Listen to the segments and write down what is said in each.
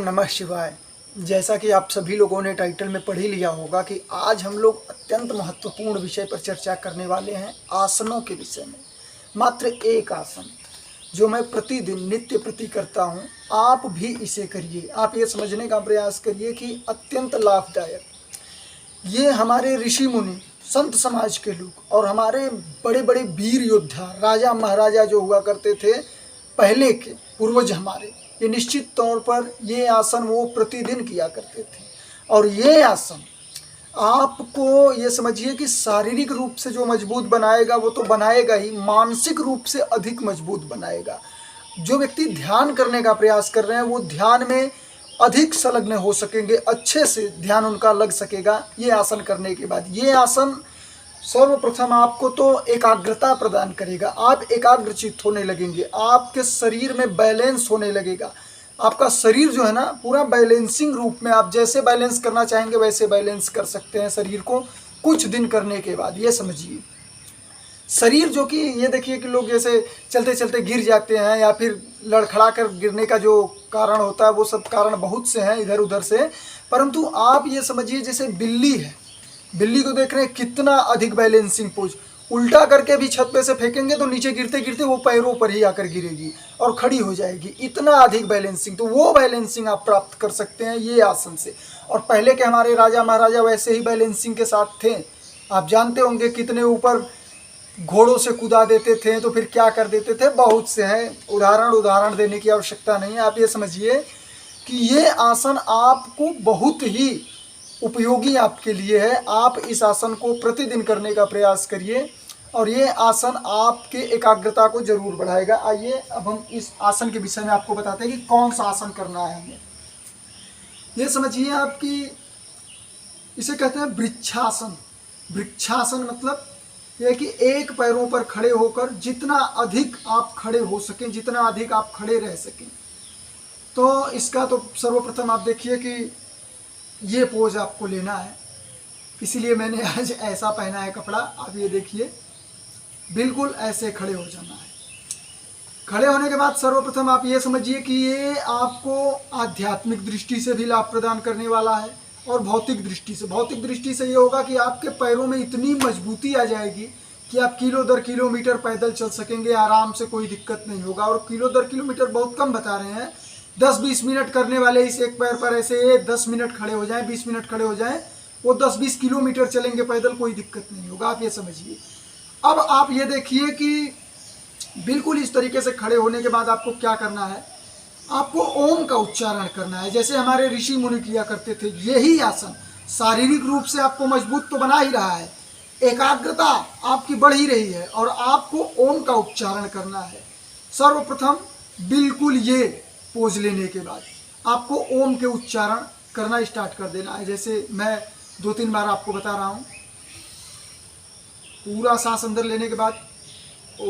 नमः शिवाय। जैसा कि आप सभी लोगों ने टाइटल में पढ़ ही लिया होगा कि आज हम लोग अत्यंत महत्वपूर्ण विषय पर चर्चा करने वाले हैं, आसनों के विषय में। मात्र एक आसन जो मैं प्रतिदिन नित्य प्रति करता हूँ, आप भी इसे करिए। आप ये समझने का प्रयास करिए कि अत्यंत लाभदायक ये हमारे ऋषि मुनि, संत समाज के लोग और हमारे बड़े बड़े वीर योद्धा, राजा महाराजा जो हुआ करते थे पहले के पूर्वज हमारे, ये निश्चित तौर पर ये आसन वो प्रतिदिन किया करते थे। और ये आसन आपको ये समझिए कि शारीरिक रूप से जो मजबूत बनाएगा वो तो बनाएगा ही, मानसिक रूप से अधिक मजबूत बनाएगा। जो व्यक्ति ध्यान करने का प्रयास कर रहे हैं वो ध्यान में अधिक संलग्न हो सकेंगे, अच्छे से ध्यान उनका लग सकेगा ये आसन करने के बाद। ये आसन सर्वप्रथम आपको तो एकाग्रता प्रदान करेगा, आप एकाग्रचित्त होने लगेंगे, आपके शरीर में बैलेंस होने लगेगा। आपका शरीर जो है ना पूरा बैलेंसिंग रूप में, आप जैसे बैलेंस करना चाहेंगे वैसे बैलेंस कर सकते हैं शरीर को कुछ दिन करने के बाद। ये समझिए शरीर जो कि ये देखिए कि लोग जैसे चलते चलते गिर जाते हैं या फिर लड़खड़ा कर गिरने का जो कारण होता है वो सब कारण बहुत से हैं इधर उधर से, परंतु आप ये समझिए जैसे बिल्ली है, बिल्ली को देख रहे हैं कितना अधिक बैलेंसिंग पोज, उल्टा करके भी छत पे से फेंकेंगे तो नीचे गिरते गिरते वो पैरों पर ही आकर गिरेगी और खड़ी हो जाएगी, इतना अधिक बैलेंसिंग। तो वो बैलेंसिंग आप प्राप्त कर सकते हैं ये आसन से। और पहले के हमारे राजा महाराजा वैसे ही बैलेंसिंग के साथ थे। आप जानते होंगे कितने ऊपर घोड़ों से कूदा देते थे, तो फिर क्या कर देते थे, बहुत से हैं उदाहरण देने की आवश्यकता नहीं है। आप ये समझिए कि ये आसन आपको बहुत ही उपयोगी आपके लिए है। आप इस आसन को प्रतिदिन करने का प्रयास करिए और ये आसन आपके एकाग्रता को जरूर बढ़ाएगा। आइए अब हम इस आसन के विषय में आपको बताते हैं कि कौन सा आसन करना है हमें। ये समझिए आपकी इसे कहते हैं वृक्षासन। वृक्षासन मतलब यह कि एक पैरों पर खड़े होकर जितना अधिक आप खड़े हो सकें, जितना अधिक आप खड़े रह सकें। तो इसका तो सर्वप्रथम आप देखिए कि ये पोज आपको लेना है, इसीलिए मैंने आज ऐसा पहना है कपड़ा। आप ये देखिए बिल्कुल ऐसे खड़े हो जाना है। खड़े होने के बाद सर्वप्रथम आप ये समझिए कि ये आपको आध्यात्मिक दृष्टि से भी लाभ प्रदान करने वाला है और भौतिक दृष्टि से ये होगा कि आपके पैरों में इतनी मजबूती आ जाएगी कि आप किलो दर किलोमीटर पैदल चल सकेंगे आराम से, कोई दिक्कत नहीं होगा। और किलो दर किलोमीटर बहुत कम बता रहे हैं, 10-20 मिनट करने वाले इस एक पैर पर ऐसे 10 मिनट खड़े हो जाएं, 20 मिनट खड़े हो जाएं, वो 10-20 किलोमीटर चलेंगे पैदल, कोई दिक्कत नहीं होगा। आप ये समझिए। अब आप ये देखिए कि बिल्कुल इस तरीके से खड़े होने के बाद आपको क्या करना है, आपको ओम का उच्चारण करना है जैसे हमारे ऋषि मुनि किया करते थे। यही आसन शारीरिक रूप से आपको मजबूत तो बना ही रहा है, एकाग्रता आपकी बढ़ ही रही है और आपको ओम का उच्चारण करना है। सर्वप्रथम बिल्कुल ये पोज लेने के बाद आपको ओम के उच्चारण करना स्टार्ट कर देना है। जैसे मैं 2-3 बार आपको बता रहा हूँ। पूरा सांस अंदर लेने के बाद ओ,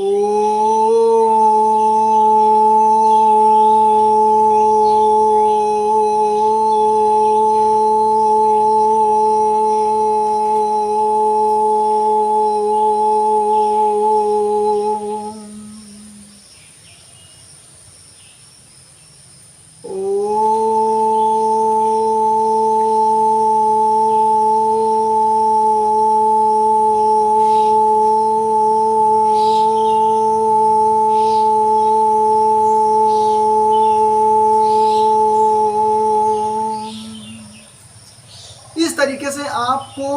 इस तरीके से आपको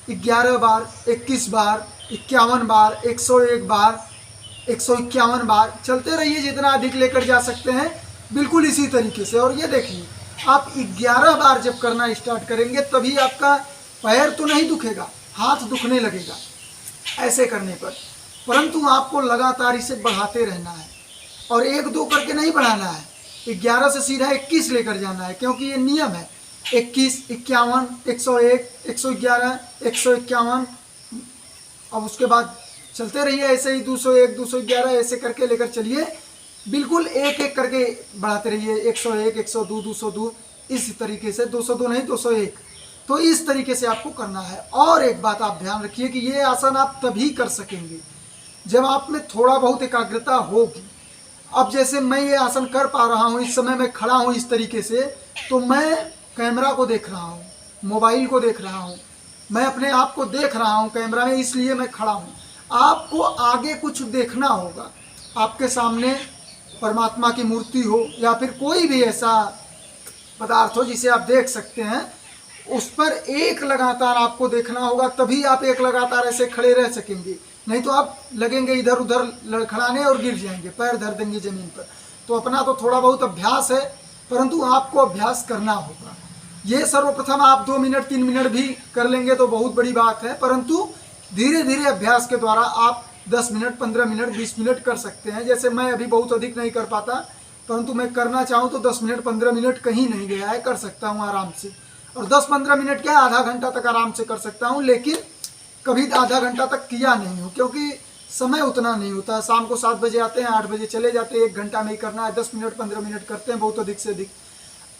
11 बार, 21 बार, 51 बार, 101 बार, 151 बार चलते रहिए, जितना अधिक लेकर जा सकते हैं बिल्कुल इसी तरीके से। और ये देखिए आप 11 बार जब करना स्टार्ट करेंगे तभी आपका पैर तो नहीं दुखेगा, हाथ दुखने लगेगा ऐसे करने पर, परंतु आपको लगातार इसे बढ़ाते रहना है और 1-2 करके नहीं बढ़ाना है, 11 से सीधा 21 लेकर जाना है, क्योंकि ये नियम है। 21, 51, 101, 111, 151, अब उसके बाद चलते रहिए ऐसे ही 201, 211 ऐसे करके लेकर चलिए, बिल्कुल एक एक करके बढ़ाते रहिए। 101, 102, 202 इस तरीके से, 202 नहीं 201, तो इस तरीके से आपको करना है। और एक बात आप ध्यान रखिए कि ये आसन आप तभी कर सकेंगे जब आप में थोड़ा बहुत एकाग्रता होगी। अब जैसे मैं ये आसन कर पा रहा हूँ, इस समय मैं खड़ा हूँ इस तरीके से, तो मैं कैमरा को देख रहा हूँ, मोबाइल को देख रहा हूँ, मैं अपने आप को देख रहा हूँ कैमरा में, इसलिए मैं खड़ा हूँ। आपको आगे कुछ देखना होगा, आपके सामने परमात्मा की मूर्ति हो या फिर कोई भी ऐसा पदार्थ हो जिसे आप देख सकते हैं, उस पर एक लगातार आपको देखना होगा, तभी आप एक लगातार ऐसे खड़े रह सकेंगे। नहीं तो आप लगेंगे इधर उधर लड़खड़ाने और गिर जाएंगे, पैर धर देंगे जमीन पर। तो अपना तो थोड़ा बहुत अभ्यास है, परंतु आपको अभ्यास करना होगा। ये सर्वप्रथम आप 2 मिनट 3 मिनट भी कर लेंगे तो बहुत बड़ी बात है, परंतु धीरे धीरे अभ्यास के द्वारा आप 10 मिनट 15 मिनट 20 मिनट कर सकते हैं। जैसे मैं अभी बहुत अधिक नहीं कर पाता, परंतु मैं करना चाहूँ तो 10 मिनट 15 मिनट कहीं नहीं गया है, कर सकता हूँ आराम से। और 10-15 मिनट क्या, आधा घंटा तक आराम से कर सकता हूँ, लेकिन कभी आधा घंटा तक किया नहीं हूँ क्योंकि समय उतना नहीं होता। शाम को 7 बजे आते हैं, 8 बजे चले जाते हैं, 1 घंटा में ही करना है, 10 मिनट 15 मिनट करते हैं बहुत अधिक से अधिक।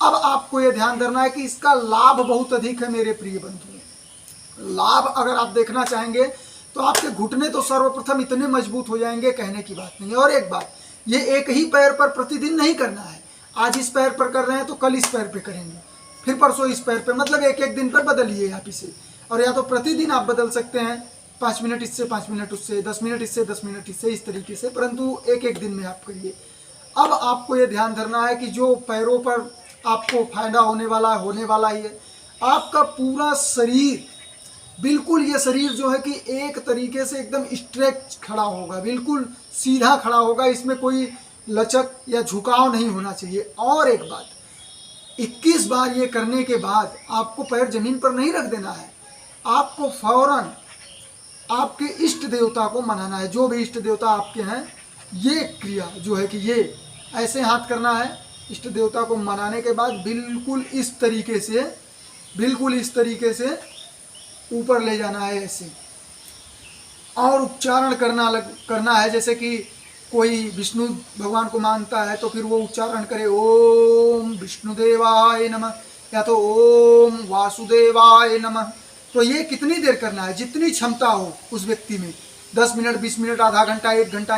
अब आपको ये ध्यान रखना है कि इसका लाभ बहुत अधिक है मेरे प्रिय बंधुओं। लाभ अगर आप देखना चाहेंगे तो आपके घुटने तो सर्वप्रथम इतने मजबूत हो जाएंगे, कहने की बात नहीं। और एक बात, ये एक ही पैर पर प्रतिदिन नहीं करना है। आज इस पैर पर कर रहे हैं तो कल इस पैर पे करेंगे, फिर परसों इस पैर पे, मतलब एक एक दिन पर बदलिए आप इसे। और या तो प्रतिदिन आप बदल सकते हैं, 5 मिनट इससे 5 मिनट उससे, 10 मिनट इससे 10 मिनट इससे, इस तरीके से, परंतु एक एक दिन में आप करिए। अब आपको ये ध्यान धरना है कि जो पैरों पर आपको फायदा होने वाला ही है। आपका पूरा शरीर बिल्कुल, ये शरीर जो है कि एक तरीके से एकदम स्ट्रेच खड़ा होगा, बिल्कुल सीधा खड़ा होगा, इसमें कोई लचक या झुकाव नहीं होना चाहिए। और एक बात, 21 बार ये करने के बाद आपको पैर जमीन पर नहीं रख देना है, आपको फौरन आपके इष्ट देवता को मनाना है। जो भी इष्ट देवता आपके हैं, ये क्रिया जो है कि ये ऐसे हाथ करना है, इष्ट देवता को मनाने के बाद बिल्कुल इस तरीके से ऊपर ले जाना है ऐसे, और उच्चारण करना है। जैसे कि कोई विष्णु भगवान को मानता है तो फिर वो उच्चारण करे, ओम विष्णुदेवाय नमः, या तो ओम वासुदेवाय नमः। तो ये कितनी देर करना है, जितनी क्षमता हो उस व्यक्ति में, 10 मिनट 20 मिनट, आधा घंटा 1 घंटा।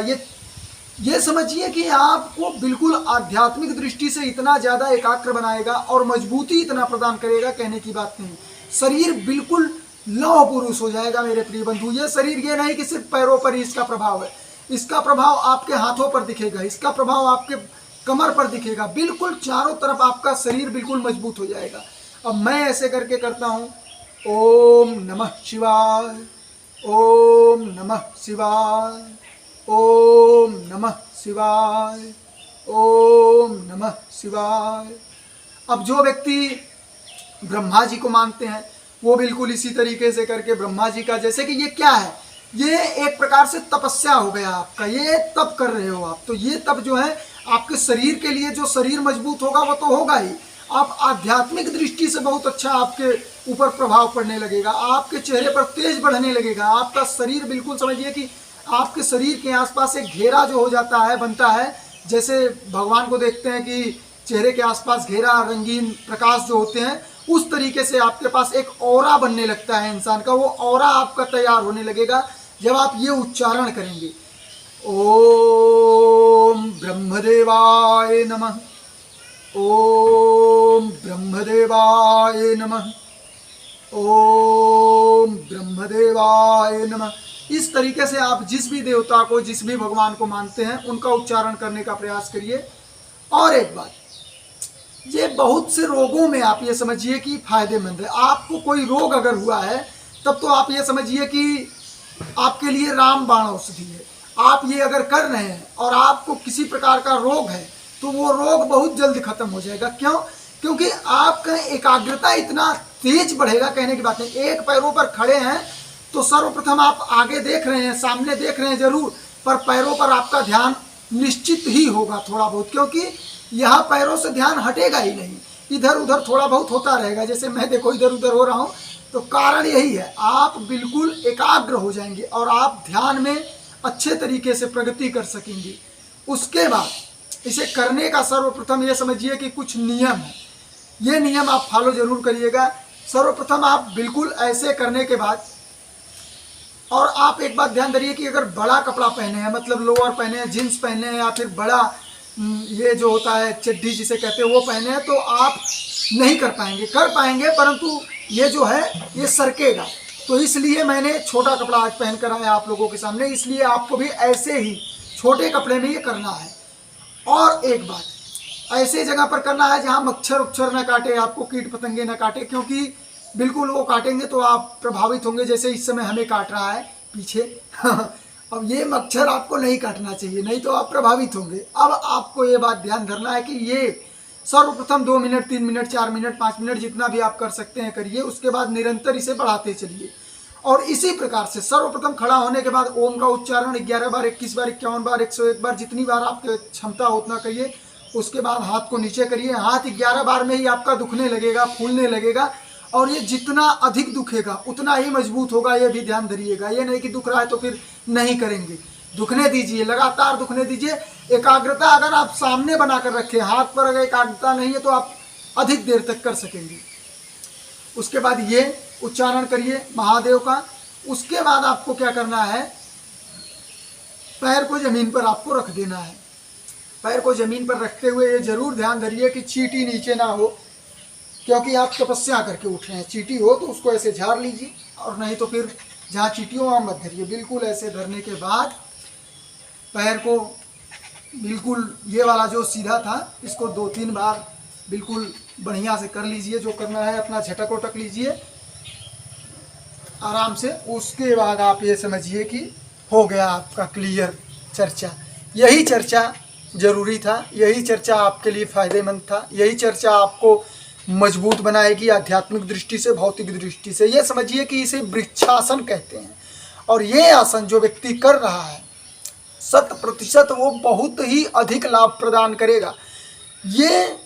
ये समझिए कि आपको बिल्कुल आध्यात्मिक दृष्टि से इतना ज़्यादा एकाग्र बनाएगा और मजबूती इतना प्रदान करेगा, कहने की बात नहीं। शरीर बिल्कुल लौह पुरुष हो जाएगा मेरे प्रिय बंधु। ये शरीर ये नहीं कि सिर्फ पैरों पर ही इसका प्रभाव है, इसका प्रभाव आपके हाथों पर दिखेगा, इसका प्रभाव आपके कमर पर दिखेगा, बिल्कुल चारों तरफ आपका शरीर बिल्कुल मजबूत हो जाएगा। अब मैं ऐसे करके करता हूँ, ओम नमः शिवाय, ओम नमः शिवाय, ओम नमः शिवाय, ओम नमः शिवाय। अब जो व्यक्ति ब्रह्मा जी को मानते हैं वो बिल्कुल इसी तरीके से करके ब्रह्मा जी का, जैसे कि ये क्या है, ये एक प्रकार से तपस्या हो गया आपका, ये तप कर रहे हो आप। तो ये तप जो है आपके शरीर के लिए, जो शरीर मजबूत होगा वो तो होगा ही, आप आध्यात्मिक दृष्टि से बहुत अच्छा आपके ऊपर प्रभाव पड़ने लगेगा, आपके चेहरे पर तेज बढ़ने लगेगा, आपका शरीर बिल्कुल समझिए कि आपके शरीर के आसपास एक घेरा जो हो जाता है, बनता है। जैसे भगवान को देखते हैं कि चेहरे के आसपास घेरा, रंगीन प्रकाश जो होते हैं, उस तरीके से आपके पास एक ऑरा बनने लगता है इंसान का। वो ऑरा आपका तैयार होने लगेगा जब आप ये उच्चारण करेंगे, ओम ब्रह्मदेवाय नमः, ओम ब्रह्मदेवाय नमः, ओम ब्रह्मदेवाय नमः। इस तरीके से आप जिस भी देवता को, जिस भी भगवान को मानते हैं, उनका उच्चारण करने का प्रयास करिए। और एक बात, ये बहुत से रोगों में आप ये समझिए कि फायदेमंद है। आपको कोई रोग अगर हुआ है तब तो आप ये समझिए कि आपके लिए रामबाण औषधि है। आप ये अगर कर रहे हैं और आपको किसी प्रकार का रोग है तो वो रोग बहुत जल्द खत्म हो जाएगा। क्यों? क्योंकि आपका एकाग्रता इतना तेज बढ़ेगा, कहने की बात नहीं। एक पैरों पर खड़े हैं तो सर्वप्रथम आप आगे देख रहे हैं, सामने देख रहे हैं जरूर, पर पैरों पर आपका ध्यान निश्चित ही होगा थोड़ा बहुत, क्योंकि यहाँ पैरों से ध्यान हटेगा ही नहीं, इधर उधर थोड़ा बहुत होता रहेगा। जैसे मैं देखो इधर उधर हो रहा हूँ, तो कारण यही है, आप बिल्कुल एकाग्र हो जाएंगे और आप ध्यान में अच्छे तरीके से प्रगति कर सकेंगे। उसके बाद इसे करने का सर्वप्रथम ये समझिए कि कुछ नियम है, ये नियम आप फॉलो जरूर करिएगा। सर्वप्रथम आप बिल्कुल ऐसे करने के बाद, और आप एक बात ध्यान धरिए कि अगर बड़ा कपड़ा पहने हैं, मतलब लोअर पहने हैं, जींस पहने हैं, या फिर बड़ा ये जो होता है चड्डी जिसे कहते हैं वो पहने हैं, तो आप नहीं कर पाएंगे, परंतु ये जो है ये सरकेगा। तो इसलिए मैंने छोटा कपड़ा आज पहन कर आया आप लोगों के सामने, इसलिए आपको भी ऐसे ही छोटे कपड़े में ये करना है। और एक बात, ऐसे जगह पर करना है जहाँ मच्छर उच्छर न काटे, आपको कीट पतंगे न काटे, क्योंकि बिल्कुल वो काटेंगे तो आप प्रभावित होंगे, जैसे इस समय हमें काट रहा है पीछे। अब ये मच्छर आपको नहीं काटना चाहिए, नहीं तो आप प्रभावित होंगे। अब आपको ये बात ध्यान धरना है कि ये सर्वप्रथम 2 मिनट, 3 मिनट, 4 मिनट, 5 मिनट जितना भी आप कर सकते हैं करिए। उसके बाद निरंतर इसे बढ़ाते चलिए। और इसी प्रकार से सर्वप्रथम खड़ा होने के बाद ओम का उच्चारण 11 बार, 21 बार, 51 बार, 101 बार, जितनी बार आपकी क्षमता हो उतना करिए। उसके बाद हाथ को नीचे करिए। हाथ 11 बार में ही आपका दुखने लगेगा, फूलने लगेगा, और ये जितना अधिक दुखेगा उतना ही मजबूत होगा, ये भी ध्यान धरिएगा। ये नहीं कि दुख रहा है तो फिर नहीं करेंगे, दुखने दीजिए, लगातार दुखने दीजिए। एकाग्रता अगर आप सामने बनाकर रखें, हाथ पर अगर एकाग्रता नहीं है तो आप अधिक देर तक कर सकेंगे। उसके बाद ये उच्चारण करिए महादेव का। उसके बाद आपको क्या करना है, पैर को जमीन पर आपको रख देना है। पैर को जमीन पर रखते हुए ये जरूर ध्यान धरिए कि चींटी नीचे ना हो, क्योंकि आप तपस्या करके उठ रहे हैं। चींटी हो तो उसको ऐसे झाड़ लीजिए, और नहीं तो फिर जहाँ चींटी हो वहाँ मत धरिए। बिल्कुल ऐसे धरने के बाद पैर को बिल्कुल ये वाला जो सीधा था इसको 2-3 बार बिल्कुल बढ़िया से कर लीजिए। जो करना है अपना झटक उटक लीजिए आराम से। उसके बाद आप ये समझिए कि हो गया आपका क्लियर चर्चा। यही चर्चा ज़रूरी था, यही चर्चा आपके लिए फ़ायदेमंद था, यही चर्चा आपको मजबूत बनाएगी आध्यात्मिक दृष्टि से, भौतिक दृष्टि से। ये समझिए कि इसे वृक्षासन कहते हैं। और ये आसन जो व्यक्ति कर रहा है 100% वो बहुत ही अधिक लाभ प्रदान करेगा। ये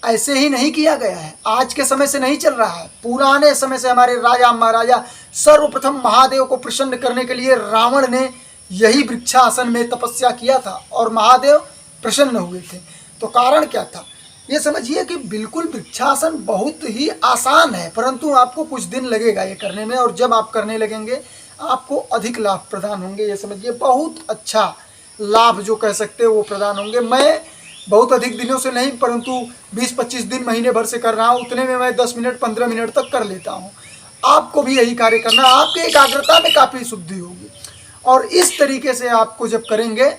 ऐसे ही नहीं किया गया है, आज के समय से नहीं चल रहा है। पुराने समय से हमारे राजा महाराजा सर्वप्रथम महादेव को प्रसन्न करने के लिए रावण ने यही वृक्षासन में तपस्या किया था और महादेव प्रसन्न हुए थे। तो कारण क्या था, ये समझिए कि बिल्कुल वृक्षासन बहुत ही आसान है, परंतु आपको कुछ दिन लगेगा ये करने में, और जब आप करने लगेंगे आपको अधिक लाभ प्रदान होंगे। ये समझिए बहुत अच्छा लाभ जो कह सकते हैं वो प्रदान होंगे। मैं बहुत अधिक दिनों से नहीं, परंतु 20-25 दिन, महीने भर से कर रहा हूँ। उतने में मैं 10 मिनट 15 मिनट तक कर लेता हूँ। आपको भी यही कार्य करना, आपके एकाग्रता में काफ़ी शुद्धि होगी। और इस तरीके से आपको जब करेंगे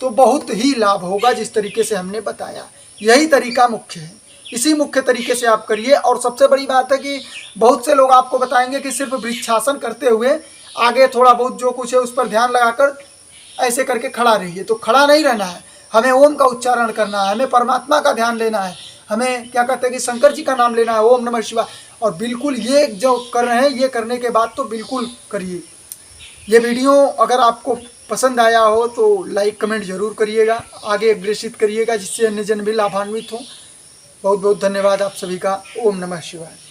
तो बहुत ही लाभ होगा, जिस तरीके से हमने बताया। यही तरीका मुख्य है, इसी मुख्य तरीके से आप करिए। और सबसे बड़ी बात है कि बहुत से लोग आपको बताएंगे कि सिर्फ वृक्षासन करते हुए आगे थोड़ा बहुत जो कुछ है उस पर ध्यान लगाकर ऐसे करके खड़ा रहिए। तो खड़ा नहीं रहना है, हमें ओम का उच्चारण करना है, हमें परमात्मा का ध्यान लेना है, हमें क्या कहते हैं कि शंकर जी का नाम लेना है, ओम नमः शिवाय। और बिल्कुल ये जो कर रहे हैं ये करने के बाद तो बिल्कुल करिए। ये वीडियो अगर आपको पसंद आया हो तो लाइक कमेंट जरूर करिएगा, आगे अग्रेसित करिएगा, जिससे अन्य जन भी लाभान्वित हों। बहुत बहुत धन्यवाद आप सभी का। ओम नमः शिवाय।